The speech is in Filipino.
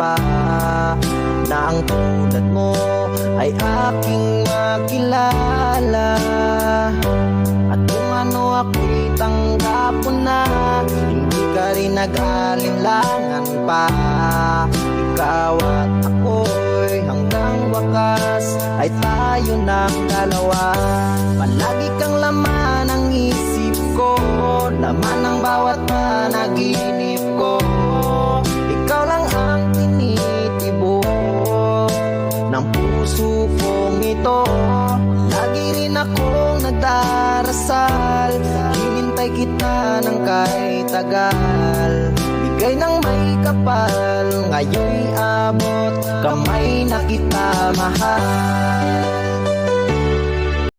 pa na ang tulad mo ay aking makilala. At kung ano ako'y tanggap mo na, hindi ka rin nag-alinlangan pa. Ikaw at ako'y hanggang wakas ay tayo ng dalawa. Palagi kang laman ng isip ko, laman ng bawat panaginip ko. Ikaw lang ang tinitibok ng puso kong ito. Lagi rin akong nagdarasal, hinintay kita ng kahit tagal. Bigay ng may kapal, ngayon'y abot kamay na kita mahal.